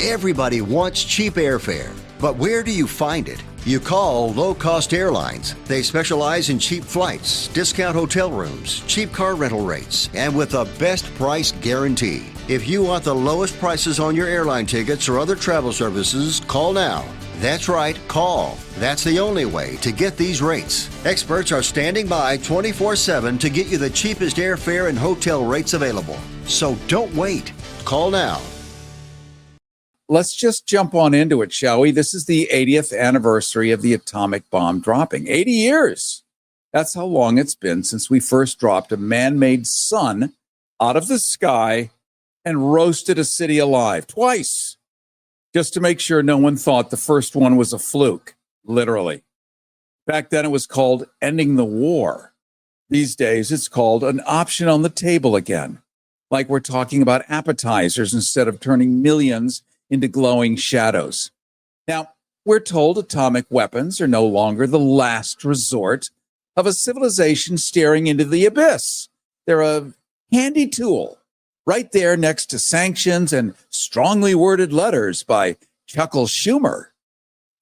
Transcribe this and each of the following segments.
Everybody wants cheap airfare, but where do you find it? You call low-cost airlines. They specialize in cheap flights, discount hotel rooms, cheap car rental rates, and with a best price guarantee. If you want the lowest prices on your airline tickets or other travel services, call now. That's right, call. That's the only way to get these rates. Experts are standing by 24/7 to get you the cheapest airfare and hotel rates available. So don't wait. Call now. Let's just jump on into it, shall we? This is the 80th anniversary of the atomic bomb dropping. 80 years. That's how long it's been since we first dropped a man-made sun out of the sky and roasted a city alive twice, just to make sure no one thought the first one was a fluke, literally. Back then it was called ending the war. These days it's called an option on the table again, like we're talking about appetizers instead of turning millions into glowing shadows. Now, we're told atomic weapons are no longer the last resort of a civilization staring into the abyss. They're a handy tool right there next to sanctions and strongly worded letters by Chuckle Schumer.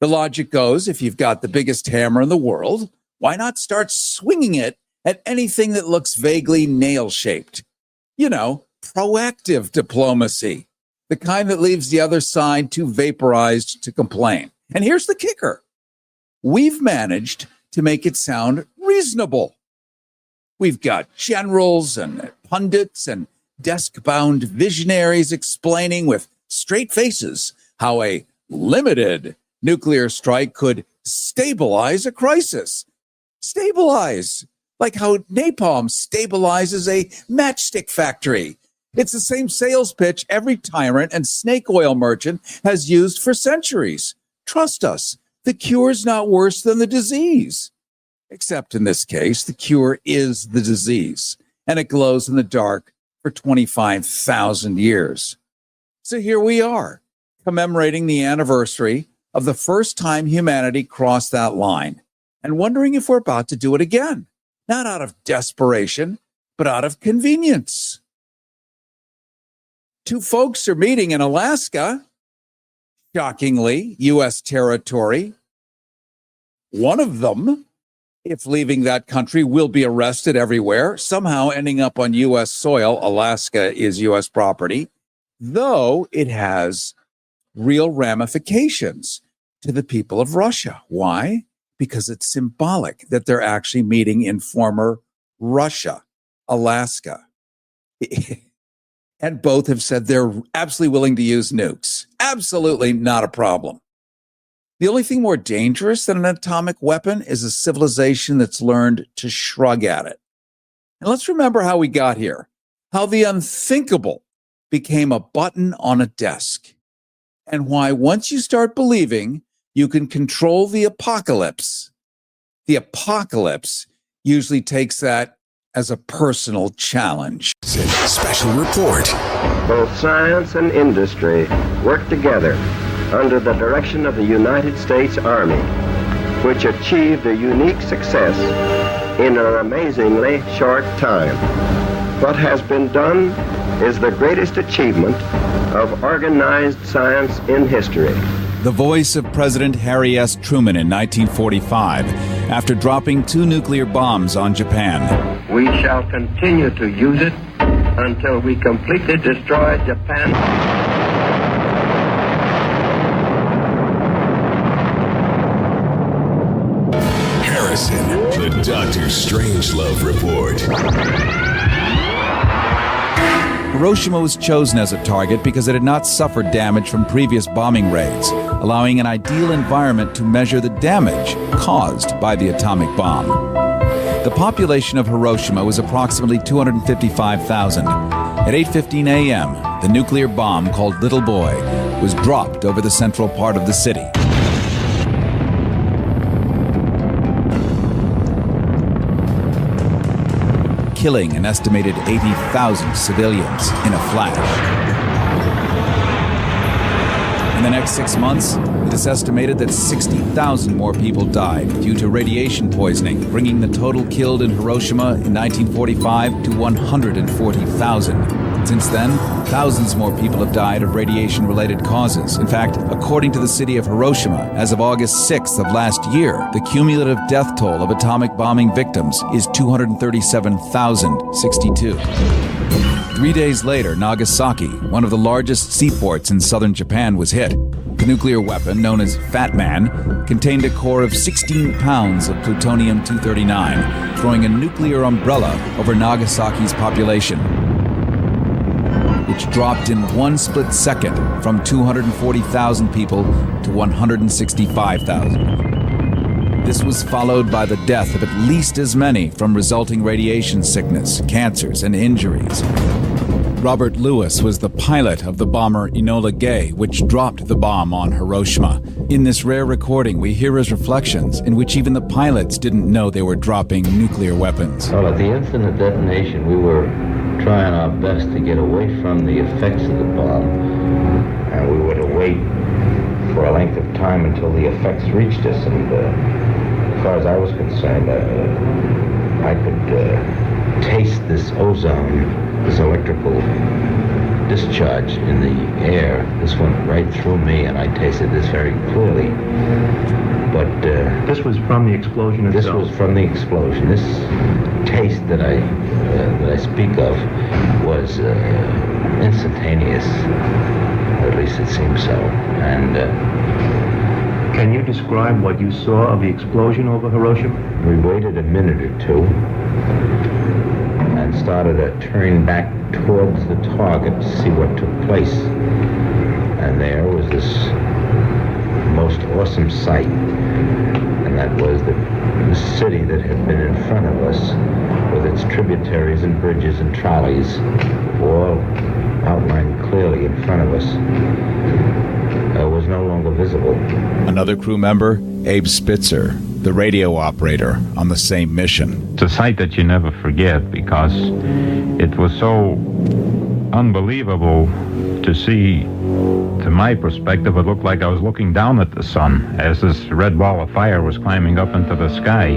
The logic goes, if you've got the biggest hammer in the world, why not start swinging it at anything that looks vaguely nail-shaped? You know, proactive diplomacy. The kind that leaves the other side too vaporized to complain. And here's the kicker. We've managed to make it sound reasonable. We've got generals and pundits and desk-bound visionaries explaining with straight faces how a limited nuclear strike could stabilize a crisis. Stabilize, like how napalm stabilizes a matchstick factory. It's the same sales pitch every tyrant and snake oil merchant has used for centuries. Trust us, the cure's not worse than the disease. Except in this case, the cure is the disease, and it glows in the dark for 25,000 years. So here we are, commemorating the anniversary of the first time humanity crossed that line, and wondering if we're about to do it again, not out of desperation, but out of convenience. Two folks are meeting in Alaska, shockingly, U.S. territory. One of them, if leaving that country, will be arrested everywhere, somehow ending up on U.S. soil. Alaska is U.S. property, though it has real ramifications to the people of Russia. Why? Because it's symbolic that they're actually meeting in former Russia, Alaska. And both have said they're absolutely willing to use nukes. Absolutely not a problem. The only thing more dangerous than an atomic weapon is a civilization that's learned to shrug at it. And let's remember how we got here, how the unthinkable became a button on a desk, and why once you start believing you can control the apocalypse usually takes that as a personal challenge. Special report. Both science and industry work together under the direction of the United States Army, which achieved a unique success in an amazingly short time. What has been done is the greatest achievement of organized science in history. The voice of President Harry S. Truman in 1945, after dropping 2 nuclear bombs on Japan. We shall continue to use it until we completely destroy Japan. Harrison, the Dr. Strangelove Report. Hiroshima was chosen as a target because it had not suffered damage from previous bombing raids, allowing an ideal environment to measure the damage caused by the atomic bomb. The population of Hiroshima was approximately 255,000. At 8:15 a.m., the nuclear bomb called Little Boy was dropped over the central part of the city. Killing an estimated 80,000 civilians in a flash. In the next 6 months, it is estimated that 60,000 more people died due to radiation poisoning, bringing the total killed in Hiroshima in 1945 to 140,000. Since then, thousands more people have died of radiation-related causes. In fact, according to the city of Hiroshima, as of August 6th of last year, the cumulative death toll of atomic bombing victims is 237,062. 3 days later, Nagasaki, one of the largest seaports in southern Japan, was hit. The nuclear weapon, known as Fat Man, contained a core of 16 pounds of plutonium-239, throwing a nuclear umbrella over Nagasaki's population, which dropped in one split second from 240,000 people to 165,000. This was followed by the death of at least as many from resulting radiation sickness, cancers, and injuries. Robert Lewis was the pilot of the bomber Enola Gay, which dropped the bomb on Hiroshima. In this rare recording, we hear his reflections, in which even the pilots didn't know they were dropping nuclear weapons. Well, at the instant of detonation, we were trying our best to get away from the effects of the bomb, and we would wait for a length of time until the effects reached us. And as far as I was concerned, I could taste this ozone, this electrical discharge in the air. This went right through me, and I tasted this very clearly. But this was from the explosion itself? This was from the explosion. This taste that I speak of was instantaneous. At least it seemed so. And can you describe what you saw of the explosion over Hiroshima? We waited a minute or two and started to turn back towards the target to see what took place. And there was this most awesome sight, and that was the city that had been in front of us, with its tributaries and bridges and trolleys, all outlined clearly in front of us, was no longer visible. Another crew member, Abe Spitzer, the radio operator on the same mission. It's a sight that you never forget, because it was so unbelievable to see. To my perspective, it looked like I was looking down at the sun as this red ball of fire was climbing up into the sky.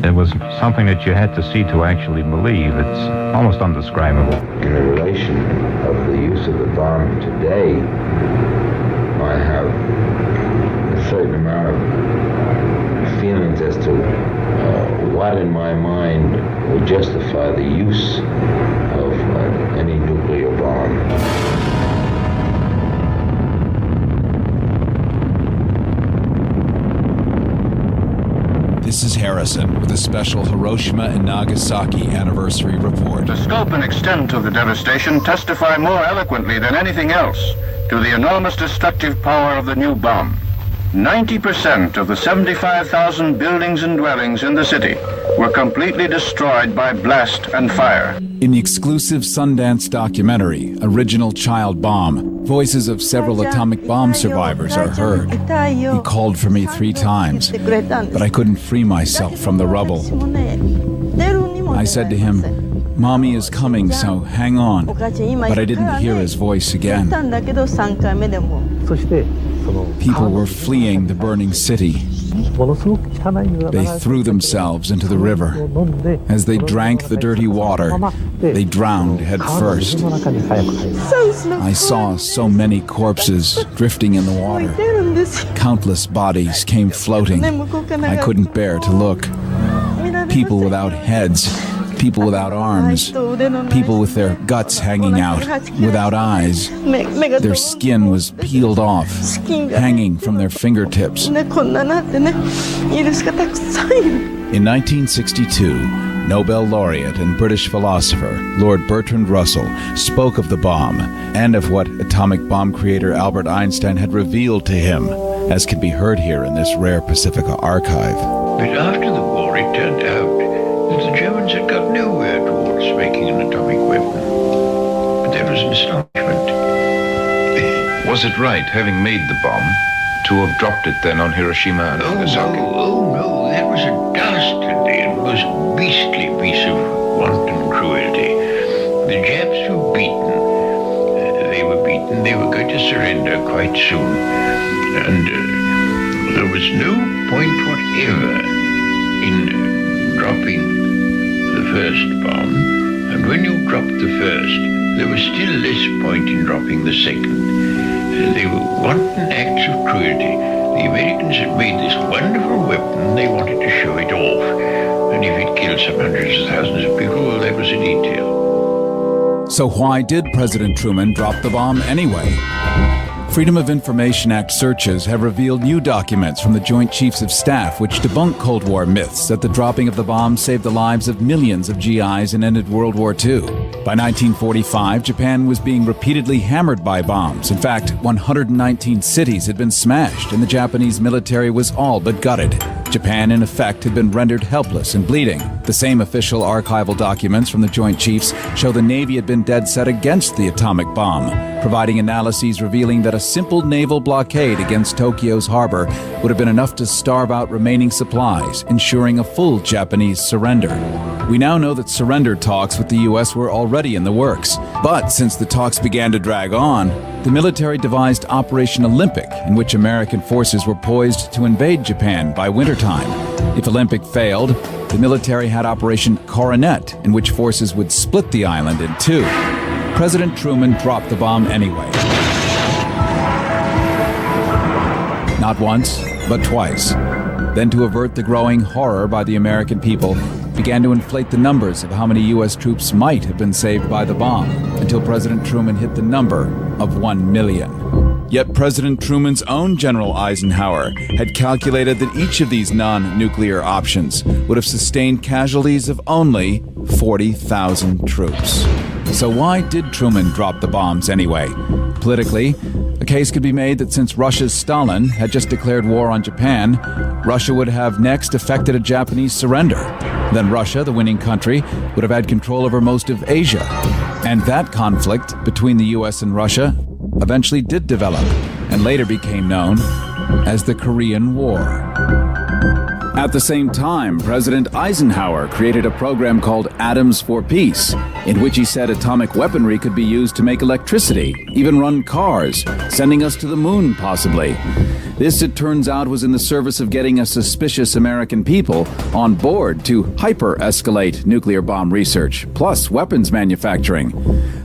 It was something that you had to see to actually believe. It's almost indescribable. In the relation of the use of the bomb today, I have a certain amount of feelings as to what in my mind would justify the use of any nuclear bomb. This is Harrison with a special Hiroshima and Nagasaki anniversary report. The scope and extent of the devastation testify more eloquently than anything else to the enormous destructive power of the new bomb. 90% of the 75,000 buildings and dwellings in the city were completely destroyed by blast and fire. In the exclusive Sundance documentary, Original Child Bomb, voices of several atomic bomb survivors are heard. He called for me 3 times, but I couldn't free myself from the rubble. I said to him, "Mommy is coming, so hang on." But I didn't hear his voice again. People were fleeing the burning city. They threw themselves into the river. As they drank the dirty water, they drowned head first. I saw so many corpses drifting in the water. Countless bodies came floating. I couldn't bear to look. People without heads, people without arms, people with their guts hanging out, without eyes. Their skin was peeled off, hanging from their fingertips. In 1962, Nobel laureate and British philosopher Lord Bertrand Russell spoke of the bomb and of what atomic bomb creator Albert Einstein had revealed to him, as can be heard here in this rare Pacifica archive. But after the war, it turned out that the Germans had got nowhere towards making an atomic weapon. But there was an astonishment. Was it right, having made the bomb, to have dropped it then on Hiroshima and Nagasaki? Oh, no, that was a dastardly and most beastly piece of wanton cruelty. The Japs were beaten. They were beaten they were going to surrender quite soon. And there was no point whatever in dropping the first bomb. And when you dropped the first, there was still less point in dropping the second. They were wanton acts of cruelty. The Americans had made this wonderful weapon. They wanted to show it off. And if it killed some hundreds of thousands of people, well, that was a detail. So why did President Truman drop the bomb anyway? Freedom of Information Act searches have revealed new documents from the Joint Chiefs of Staff which debunk Cold War myths that the dropping of the bomb saved the lives of millions of GIs and ended World War II. By 1945, Japan was being repeatedly hammered by bombs. In fact, 119 cities had been smashed, and the Japanese military was all but gutted. Japan, in effect, had been rendered helpless and bleeding. The same official archival documents from the Joint Chiefs show the Navy had been dead set against the atomic bomb, providing analyses revealing that a simple naval blockade against Tokyo's harbor would have been enough to starve out remaining supplies, ensuring a full Japanese surrender. We now know that surrender talks with the U.S. were already in the works. But since the talks began to drag on, the military devised Operation Olympic, in which American forces were poised to invade Japan by wintertime. If Olympic failed, the military had Operation Coronet, in which forces would split the island in two. President Truman dropped the bomb anyway. Not once, but twice. Then, to avert the growing horror by the American people, began to inflate the numbers of how many U.S. troops might have been saved by the bomb, until President Truman hit the number of 1 million. Yet President Truman's own General Eisenhower had calculated that each of these non-nuclear options would have sustained casualties of only 40,000 troops. So why did Truman drop the bombs anyway? Politically, a case could be made that since Russia's Stalin had just declared war on Japan, Russia would have next effected a Japanese surrender. Then Russia, the winning country, would have had control over most of Asia. And that conflict between the U.S. and Russia eventually did develop and later became known as the Korean War. At the same time, President Eisenhower created a program called Atoms for Peace, in which he said atomic weaponry could be used to make electricity, even run cars, sending us to the moon, possibly. This, it turns out, was in the service of getting a suspicious American people on board to hyper-escalate nuclear bomb research, plus weapons manufacturing.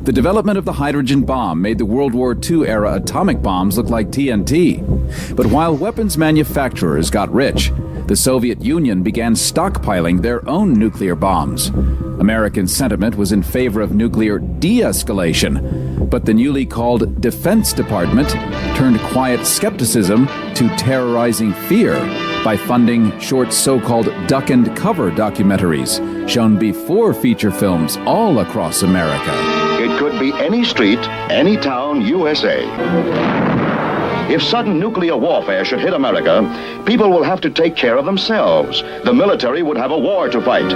The development of the hydrogen bomb made the World War II-era atomic bombs look like TNT. But while weapons manufacturers got rich, the Soviet Union began stockpiling their own nuclear bombs. American sentiment was in favor of nuclear de-escalation, but the newly called Defense Department turned quiet skepticism to terrorizing fear by funding short so-called duck and cover documentaries shown before feature films all across America. It could be any street, any town, USA. If sudden nuclear warfare should hit America, people will have to take care of themselves. The military would have a war to fight.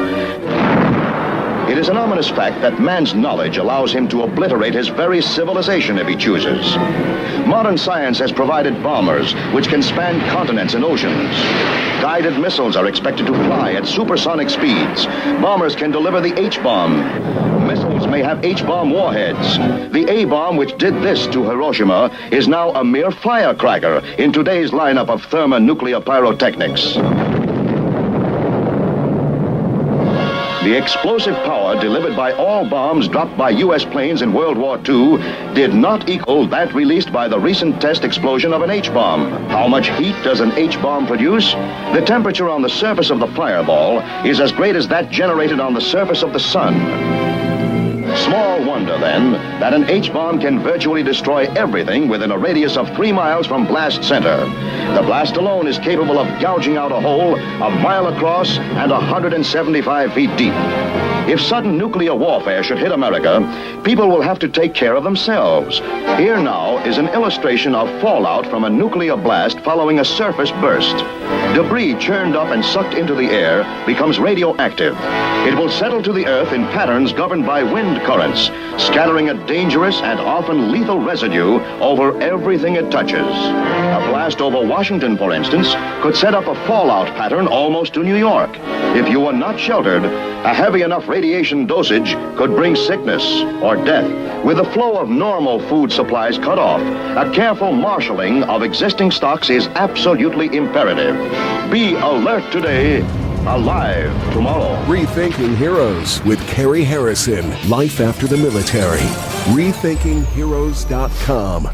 It is an ominous fact that man's knowledge allows him to obliterate his very civilization if he chooses. Modern science has provided bombers which can span continents and oceans. Guided missiles are expected to fly at supersonic speeds. Bombers can deliver the H-bomb. Missiles may have H-bomb warheads. The A-bomb, which did this to Hiroshima, is now a mere firecracker in today's lineup of thermonuclear pyrotechnics. The explosive power delivered by all bombs dropped by U.S. planes in World War II did not equal that released by the recent test explosion of an H-bomb. How much heat does an H-bomb produce? The temperature on the surface of the fireball is as great as that generated on the surface of the sun. Small wonder, then, that an H-bomb can virtually destroy everything within a radius of 3 miles from blast center. The blast alone is capable of gouging out a hole a mile across and 175 feet deep. If sudden nuclear warfare should hit America, people will have to take care of themselves. Here now is an illustration of fallout from a nuclear blast following a surface burst. Debris churned up and sucked into the air becomes radioactive. It will settle to the earth in patterns governed by wind currents, scattering a dangerous and often lethal residue over everything it touches. A blast over Washington, for instance, could set up a fallout pattern almost to New York. If you were not sheltered, a heavy enough radiation dosage could bring sickness or death. With the flow of normal food supplies cut off, a careful marshaling of existing stocks is absolutely imperative. Be alert today, alive tomorrow. Rethinking Heroes with Cary Harrison. Life after the military. RethinkingHeroes.com.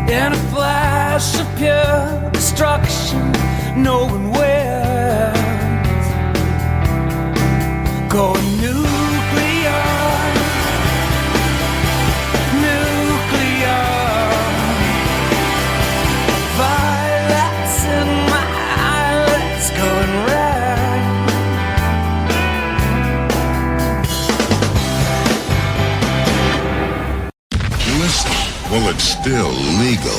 In a flash of pure destruction, no one wins. Going nuclear, nuclear. Violets in my eyelids going red. Listen, well, it's still legal.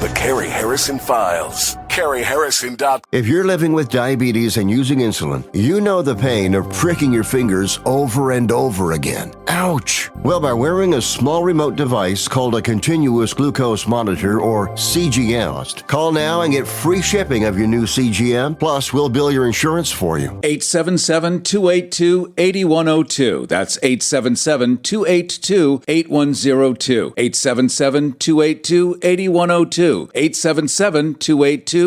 The Cary Harrison Files. CaryHarrison.com. If you're living with diabetes and using insulin, you know the pain of pricking your fingers over and over again. Ouch! Well, by wearing a small remote device called a continuous glucose monitor, or CGM, call now and get free shipping of your new CGM. Plus, we'll bill your insurance for you. 877-282-8102. That's 877-282-8102. 877-282-8102. 877-282-8102.